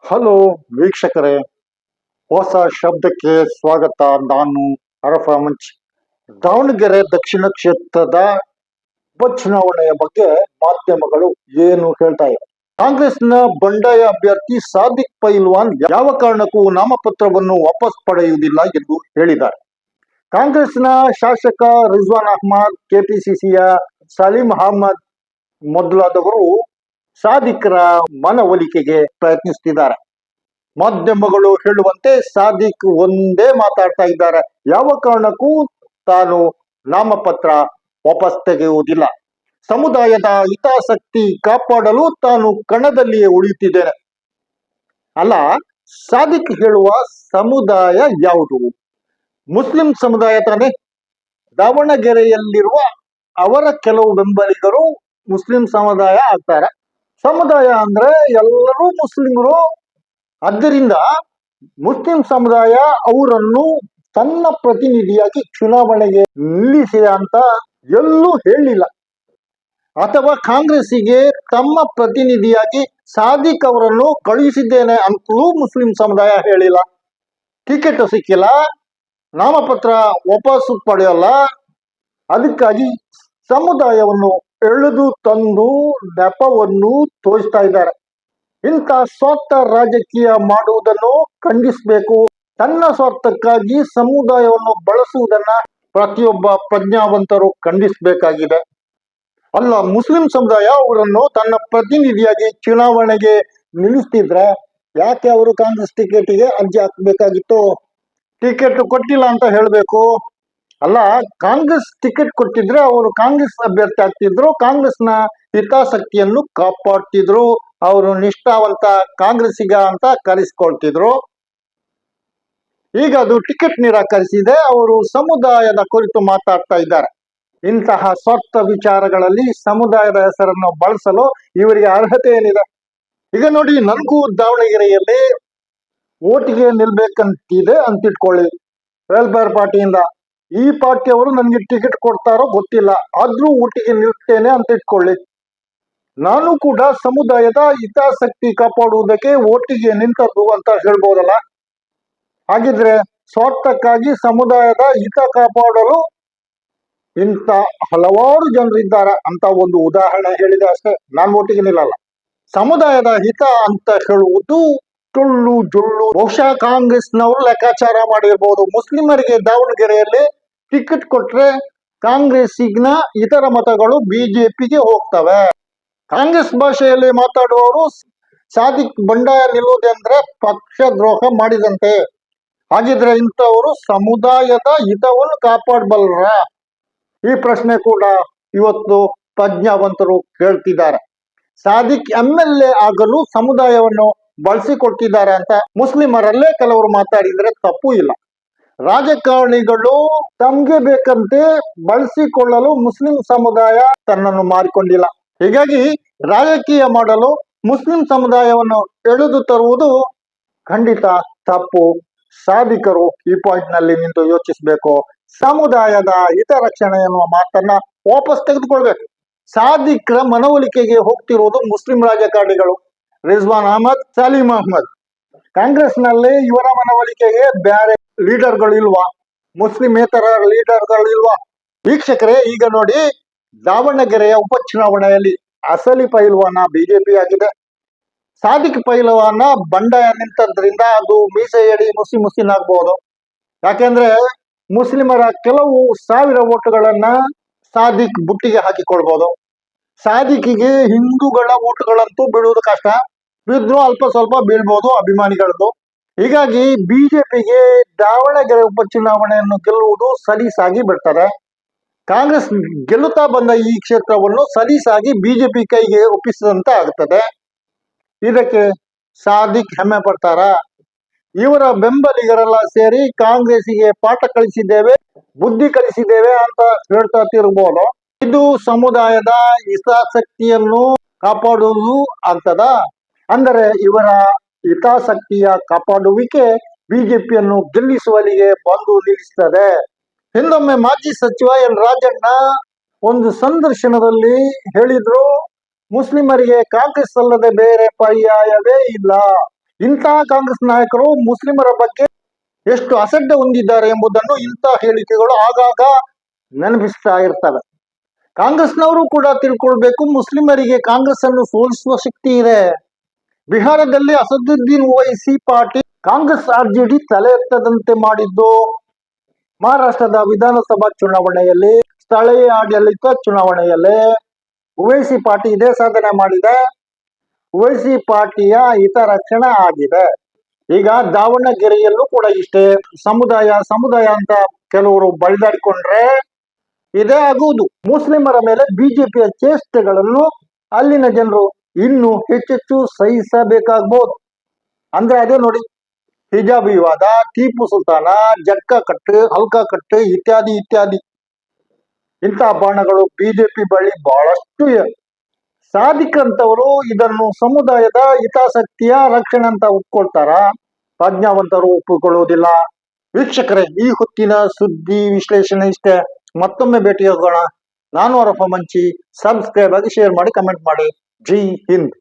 Hello ವೀಕ್ಷಕರೇ, ಹೊಸ ಶಬ್ದಕ್ಕೆ ಸ್ವಾಗತ. ನಾನು ಅರಫ ಮಂಚ್. ದಾವಣಗೆರೆ ದಕ್ಷಿಣ ಕ್ಷೇತ್ರದ ಉಪಚುನಾವಣೆಯ ಬಗ್ಗೆ ಮಾಧ್ಯಮಗಳು ಏನು ಹೇಳ್ತಾ ಇವೆ? ಕಾಂಗ್ರೆಸ್ನ ಬಂಡಾಯ ಅಭ್ಯರ್ಥಿ ಸಾದಿಕ್ ಪೈಲ್ವಾನ್ ಯಾವ ಕಾರಣಕ್ಕೂ ನಾಮಪತ್ರವನ್ನು ವಾಪಸ್ ಪಡೆಯುವುದಿಲ್ಲ ಎಂದು ಹೇಳಿದ್ದಾರೆ. ಕಾಂಗ್ರೆಸ್ನ ಶಾಸಕ ರಿಜ್ವಾನ್ ಅಹ್ಮದ್, ಕೆಪಿಸಿಸಿಯ ಸಲೀಂ ಅಹ್ಮದ್ ಮೊದಲಾದವರು ಸಾದಿಕ್ರ ಮನವೊಲಿಕೆಗೆ ಪ್ರಯತ್ನಿಸುತ್ತಿದ್ದಾರೆ. ಮಾಧ್ಯಮಗಳು ಹೇಳುವಂತೆ ಸಾದಿಕ್ ಒಂದೇ ಮಾತಾಡ್ತಾ ಇದ್ದಾರೆ, ಯಾವ ಕಾರಣಕ್ಕೂ ತಾನು ನಾಮಪತ್ರ ವಾಪಸ್ ತೆಗೆಯುವುದಿಲ್ಲ, ಸಮುದಾಯದ ಹಿತಾಸಕ್ತಿ ಕಾಪಾಡಲು ತಾನು ಕಣದಲ್ಲಿಯೇ ಉಳಿಯುತ್ತಿದ್ದೇನೆ. ಅಲ್ಲ, ಸಾದಿಕ್ ಹೇಳುವ ಸಮುದಾಯ ಯಾವುದು? ಮುಸ್ಲಿಂ ಸಮುದಾಯ ತಾನೆ. ದಾವಣಗೆರೆಯಲ್ಲಿರುವ ಅವರ ಕೆಲವು ಬೆಂಬಲಿಗರು ಮುಸ್ಲಿಂ ಸಮುದಾಯ ಆಗ್ತಾರೆ. ಸಮುದಾಯ ಅಂದ್ರೆ ಎಲ್ಲರೂ ಮುಸ್ಲಿಮರು. ಆದ್ದರಿಂದ ಮುಸ್ಲಿಂ ಸಮುದಾಯ ಅವರನ್ನು ತನ್ನ ಪ್ರತಿನಿಧಿಯಾಗಿ ಚುನಾವಣೆಗೆ ನಿಲ್ಲಿಸಿದೆ ಅಂತ ಎಲ್ಲೂ ಹೇಳಿಲ್ಲ. ಅಥವಾ ಕಾಂಗ್ರೆಸ್ಸಿಗೆ ತಮ್ಮ ಪ್ರತಿನಿಧಿಯಾಗಿ ಸಾದಿಕ್ ಅವರನ್ನು ಕಳುಹಿಸಿದ್ದೇನೆ ಅಂತಲೂ ಮುಸ್ಲಿಂ ಸಮುದಾಯ ಹೇಳಿಲ್ಲ. ಟಿಕೆಟ್ ಸಿಕ್ಕಿಲ್ಲ, ನಾಮಪತ್ರ ವಾಪಸ್ ಪಡೆಯಲ್ಲ, ಅದಕ್ಕಾಗಿ ಸಮುದಾಯವನ್ನು ಎಳೆದು ತಂದು ನೆಪವನ್ನು ತೋರಿಸ್ತಾ ಇದ್ದಾರೆ. ಇಂಥ ಸ್ವಾರ್ಥ ರಾಜಕೀಯ ಮಾಡುವುದನ್ನು ಖಂಡಿಸಬೇಕು. ತನ್ನ ಸ್ವಾರ್ಥಕ್ಕಾಗಿ ಸಮುದಾಯವನ್ನು ಬಳಸುವುದನ್ನ ಪ್ರತಿಯೊಬ್ಬ ಪ್ರಜ್ಞಾವಂತರು ಖಂಡಿಸಬೇಕಾಗಿದೆ. ಅಲ್ಲ, ಮುಸ್ಲಿಂ ಸಮುದಾಯ ಅವರನ್ನು ತನ್ನ ಪ್ರತಿನಿಧಿಯಾಗಿ ಚುನಾವಣೆಗೆ ನಿಲ್ಲಿಸ್ತಿದ್ರೆ ಯಾಕೆ ಅವರು ಕಾಂಗ್ರೆಸ್ ಟಿಕೆಟ್ಗೆ ಅರ್ಜಿ ಹಾಕಬೇಕಾಗಿತ್ತು? ಟಿಕೆಟ್ ಕೊಟ್ಟಿಲ್ಲ ಅಂತ ಹೇಳಬೇಕು. ಅಲ್ಲ, ಕಾಂಗ್ರೆಸ್ ಟಿಕೆಟ್ ಕೊಟ್ಟಿದ್ರೆ ಅವರು ಕಾಂಗ್ರೆಸ್ ಅಭ್ಯರ್ಥಿ ಆಗ್ತಿದ್ರು, ಕಾಂಗ್ರೆಸ್ನ ಹಿತಾಸಕ್ತಿಯನ್ನು ಕಾಪಾಡ್ತಿದ್ರು, ಅವರು ನಿಷ್ಠಾವಂತ ಕಾಂಗ್ರೆಸ್ಸಿಗ ಅಂತ ಕರೆಸ್ಕೊಳ್ತಿದ್ರು. ಈಗ ಅದು ಟಿಕೆಟ್ ನಿರಾಕರಿಸಿದೆ, ಅವರು ಸಮುದಾಯದ ಕುರಿತು ಮಾತಾಡ್ತಾ ಇದ್ದಾರೆ. ಇಂತಹ ಸ್ವಾರ್ಥ ವಿಚಾರಗಳಲ್ಲಿ ಸಮುದಾಯದ ಹೆಸರನ್ನು ಬಳಸಲು ಇವರಿಗೆ ಅರ್ಹತೆ ಏನಿದೆ? ಈಗ ನೋಡಿ, ನನಗೂ ದಾವಣಗೆರೆಯಲ್ಲಿ ಓಟಿಗೆ ನಿಲ್ಬೇಕಂತಿದೆ ಅಂತಿಟ್ಕೊಳ್ಳಿ. ವೆಲ್ಫೇರ್ ಪಾರ್ಟಿಯಿಂದ ಈ ಪಾರ್ಟಿಯವರು ನನಗೆ ಟಿಕೆಟ್ ಕೊಡ್ತಾರೋ ಗೊತ್ತಿಲ್ಲ, ಆದ್ರೂ ಓಟಿಗೆ ನಿಲ್ತೇನೆ ಅಂತ ಇಟ್ಕೊಳ್ಳಿ. ನಾನು ಕೂಡ ಸಮುದಾಯದ ಹಿತಾಸಕ್ತಿ ಕಾಪಾಡುವುದಕ್ಕೆ ಓಟಿಗೆ ನಿಂತದ್ದು ಅಂತ ಹೇಳ್ಬೋದಲ್ಲ. ಹಾಗಿದ್ರೆ ಸ್ವಾರ್ಥಕ್ಕಾಗಿ ಸಮುದಾಯದ ಹಿತ ಕಾಪಾಡಲು ಇಂಥ ಹಲವಾರು ಜನರಿದ್ದಾರೆ ಅಂತ ಒಂದು ಉದಾಹರಣೆ ಹೇಳಿದೆ ಅಷ್ಟೇ. ನಾನು ಓಟಿಗೆ ನಿಲ್ಲಲ್ಲ. ಸಮುದಾಯದ ಹಿತ ಅಂತ ಹೇಳುವುದು ಟೊಳ್ಳು ಜೊಳ್ಳು. ಬಹುಶಃ ಕಾಂಗ್ರೆಸ್ನವರು ಲೆಕ್ಕಾಚಾರ ಮಾಡಿರ್ಬೋದು. ಮುಸ್ಲಿಮರಿಗೆ ದಾವಣಗೆರೆಯಲ್ಲಿ ಟಿಕೆಟ್ ಕೊಟ್ರೆ ಕಾಂಗ್ರೆಸ್ಸಿನ ಇತರ ಮತಗಳು ಬಿಜೆಪಿಗೆ ಹೋಗ್ತವೆ. ಕಾಂಗ್ರೆಸ್ ಭಾಷೆಯಲ್ಲಿ ಮಾತಾಡುವವರು ಸಾದಿಕ್ ಬಂಡಾಯ ನಿಲ್ಲುವುದೆಂದ್ರೆ ಪಕ್ಷ ದ್ರೋಹ ಮಾಡಿದಂತೆ. ಹಾಗಿದ್ರೆ ಇಂಥವರು ಸಮುದಾಯದ ಹಿತವನ್ನು ಕಾಪಾಡಬಲ್ಲರ? ಈ ಪ್ರಶ್ನೆ ಕೂಡ ಇವತ್ತು ಪ್ರಜ್ಞಾವಂತರು ಕೇಳ್ತಿದ್ದಾರೆ. ಸಾದಿಕ್ MLA ಆಗಲು ಸಮುದಾಯವನ್ನು ಬಳಸಿಕೊಟ್ಟಿದ್ದಾರೆ ಅಂತ ಮುಸ್ಲಿಮರಲ್ಲೇ ಕೆಲವರು ಮಾತಾಡಿದ್ರೆ ತಪ್ಪು ಇಲ್ಲ. ರಾಜಕಾರಣಿಗಳು ತಮ್ಗೆ ಬೇಕಂತೆ ಬಳಸಿಕೊಳ್ಳಲು ಮುಸ್ಲಿಂ ಸಮುದಾಯ ತನ್ನನ್ನು ಮಾರಿಕೊಂಡಿಲ್ಲ. ಹೀಗಾಗಿ ರಾಜಕೀಯ ಮಾಡಲು ಮುಸ್ಲಿಂ ಸಮುದಾಯವನ್ನು ಎಳೆದು ತರುವುದು ಖಂಡಿತ ತಪ್ಪು. ಸಾಧಿಕರು ಈ ಪಾಯಿಂಟ್ ನಲ್ಲಿ ನಿಂತು ಯೋಚಿಸಬೇಕು. ಸಮುದಾಯದ ಹಿತರಕ್ಷಣೆ ಎನ್ನುವ ಮಾತನ್ನ ವಾಪಸ್ ತೆಗೆದುಕೊಳ್ಬೇಕು. ಸಾದಿಕ್ರ ಮನವೊಲಿಕೆಗೆ ಹೋಗ್ತಿರುವುದು ಮುಸ್ಲಿಂ ರಾಜಕಾರಣಿಗಳು ರಿಜ್ವಾನ್ ಅಹ್ಮದ್, ಸಲೀಂ ಅಹ್ಮದ್. ಕಾಂಗ್ರೆಸ್ ನಲ್ಲಿ ಇವರ ಮನವೊಲಿಕೆಗೆ ಬೇರೆ ಲೀಡರ್ಗಳು ಇಲ್ವಾ? ಮುಸ್ಲಿಮೇತರ ಲೀಡರ್ಗಳು ಇಲ್ವಾ? ವೀಕ್ಷಕರೇ, ಈಗ ನೋಡಿ, ದಾವಣಗೆರೆಯ ಉಪಚುನಾವಣೆಯಲ್ಲಿ ಅಸಲಿ ಪೈಲ್ವಾನ ಬಿಜೆಪಿ ಆಗಿದೆ. ಸಾದಿಕ್ ಪೈಲ್ವಾನ ಬಂಡಾಯ ನಿಂತದ್ರಿಂದ ಅದು ಮೀಸೆ ಎಡಿ ಮುಸ್ಲಿಂ ಆಗ್ಬಹುದು. ಯಾಕೆಂದ್ರೆ ಮುಸ್ಲಿಮರ ಕೆಲವು ಸಾವಿರ ಓಟುಗಳನ್ನ ಸಾದಿಕ್ ಬುಟ್ಟಿಗೆ ಹಾಕಿಕೊಳ್ಬಹುದು. ಸಾದಿಕ್ಗೆ ಹಿಂದೂಗಳ ಓಟುಗಳಂತೂ ಬೀಳುವುದು ಕಷ್ಟ, ಬಿದ್ರು ಅಲ್ಪ ಸ್ವಲ್ಪ ಬೀಳ್ಬಹುದು ಅಭಿಮಾನಿಗಳದ್ದು. ಹೀಗಾಗಿ ಬಿಜೆಪಿಗೆ ದಾವಣಗೆರೆ ಉಪಚುನಾವಣೆಯನ್ನು ಗೆಲ್ಲುವುದು ಸಲೀಸಾಗಿ ಬಿಡ್ತದೆ. ಕಾಂಗ್ರೆಸ್ ಗೆಲ್ಲುತ್ತಾ ಬಂದ ಈ ಕ್ಷೇತ್ರವನ್ನು ಸಲೀಸಾಗಿ ಬಿಜೆಪಿ ಕೈಗೆ ಒಪ್ಪಿಸಿದಂತೆ ಆಗುತ್ತದೆ. ಇದಕ್ಕೆ ಸಾದಿಕ್ ಹೆಮ್ಮೆ ಪಡ್ತಾರ? ಇವರ ಬೆಂಬಲಿಗರೆಲ್ಲ ಸೇರಿ ಕಾಂಗ್ರೆಸ್ಸಿಗೆ ಪಾಠ ಕಲಿಸಿದ್ದೇವೆ, ಬುದ್ಧಿ ಕಲಿಸಿದ್ದೇವೆ ಅಂತ ಹೇಳ್ತಾ ತಿರುಗಬಹುದು. ಇದು ಸಮುದಾಯದ ಹಿತಾಸಕ್ತಿಯನ್ನು ಕಾಪಾಡುವುದು ಆಗ್ತದ? ಅಂದರೆ ಇವರ ಹಿತಾಸಕ್ತಿಯ ಕಾಪಾಡುವಿಕೆ ಬಿಜೆಪಿಯನ್ನು ಗೆಲ್ಲಿಸುವಲ್ಲಿಗೆ ಬಂದು ನಿಲ್ಲಿಸುತ್ತದೆ. ಹಿಂದೊಮ್ಮೆ ಮಾಜಿ ಸಚಿವ ಎನ್ ರಾಜಣ್ಣ ಒಂದು ಸಂದರ್ಶನದಲ್ಲಿ ಹೇಳಿದ್ರು, ಮುಸ್ಲಿಮರಿಗೆ ಕಾಂಗ್ರೆಸ್ ಅಲ್ಲದೆ ಬೇರೆ ಪರ್ಯಾಯವೇ ಇಲ್ಲ. ಇಂತಹ ಕಾಂಗ್ರೆಸ್ ನಾಯಕರು ಮುಸ್ಲಿಮರ ಬಗ್ಗೆ ಎಷ್ಟು ಅಸಡ್ಡೆ ಹೊಂದಿದ್ದಾರೆ ಎಂಬುದನ್ನು ಇಂತಹ ಹೇಳಿಕೆಗಳು ಆಗಾಗ ನೆನಪಿಸ್ತಾ ಇರ್ತವೆ. ಕಾಂಗ್ರೆಸ್ನವರು ಕೂಡ ತಿಳ್ಕೊಳ್ಬೇಕು, ಮುಸ್ಲಿಮರಿಗೆ ಕಾಂಗ್ರೆಸ್ ಅನ್ನು ಸೋಲಿಸುವ ಶಕ್ತಿ ಇದೆ. ಬಿಹಾರದಲ್ಲಿ ಅಸದುದ್ದೀನ್ ಓವೈಸಿ ಪಾರ್ಟಿ ಕಾಂಗ್ರೆಸ್ ಆರ್ಜೆಡಿ ತಲೆ ಎತ್ತದಂತೆ ಮಾಡಿದ್ದು, ಮಹಾರಾಷ್ಟ್ರದ ವಿಧಾನಸಭಾ ಚುನಾವಣೆಯಲ್ಲಿ, ಸ್ಥಳೀಯ ಆಡಳಿತ ಚುನಾವಣೆಯಲ್ಲಿ ಓವೈಸಿ ಪಾರ್ಟಿ ಇದೇ ಸಾಧನೆ ಮಾಡಿದೆ. ಓವೈಸಿ ಪಾರ್ಟಿಯ ಹಿತರಕ್ಷಣೆ ಆಗಿದೆ. ಈಗ ದಾವಣಗೆರೆಯಲ್ಲೂ ಕೂಡ ಇಷ್ಟೇ. ಸಮುದಾಯ ಅಂತ ಕೆಲವರು ಬಳಿದಾಡಿಕೊಂಡ್ರೆ ಇದೇ ಆಗುವುದು. ಮುಸ್ಲಿಮರ ಮೇಲೆ ಬಿಜೆಪಿಯ ಚೇಷ್ಟೆಗಳನ್ನು ಅಲ್ಲಿನ ಜನರು ಇನ್ನೂ ಹೆಚ್ಚೆಚ್ಚು ಸಹಿಸಬೇಕಾಗಬಹುದು. ಅಂದ್ರೆ ಅದೇ ನೋಡಿ, ಹಿಜಾಬ್ ವಿವಾದ, ಟಿಪ್ಪು ಸುಲ್ತಾನ, ಜಟ್ಕಾ ಕಟ್ಟು, ಹಲ್ಕಾ ಕಟ್ಟು ಇತ್ಯಾದಿ ಇತ್ಯಾದಿ. ಇಂತಹ ಬಾಣಗಳು ಬಿಜೆಪಿ ಬಳಿ ಬಹಳಷ್ಟು ಇವೆ. ಸಾದಿಕ್ ಅಂತವರು ಇದನ್ನು ಸಮುದಾಯದ ಹಿತಾಸಕ್ತಿಯ ರಕ್ಷಣೆ ಅಂತ ಒಪ್ಕೊಳ್ತಾರ, ಪ್ರಜ್ಞಾವಂತರು ಒಪ್ಪಿಕೊಳ್ಳುವುದಿಲ್ಲ. ವೀಕ್ಷಕರೇ, ಈ ಹೊತ್ತಿನ ಸುದ್ದಿ ವಿಶ್ಲೇಷಣೆ ಇಷ್ಟೇ. ಮತ್ತೊಮ್ಮೆ ಭೇಟಿಯಾಗೋಣ. ನಾನು ಅರಫ ಮಂಚಿ. ಸಬ್ಸ್ಕ್ರೈಬ್ ಆಗಿ, ಶೇರ್ ಮಾಡಿ, ಕಮೆಂಟ್ ಮಾಡಿ. ಜೈ ಹಿಂದ್.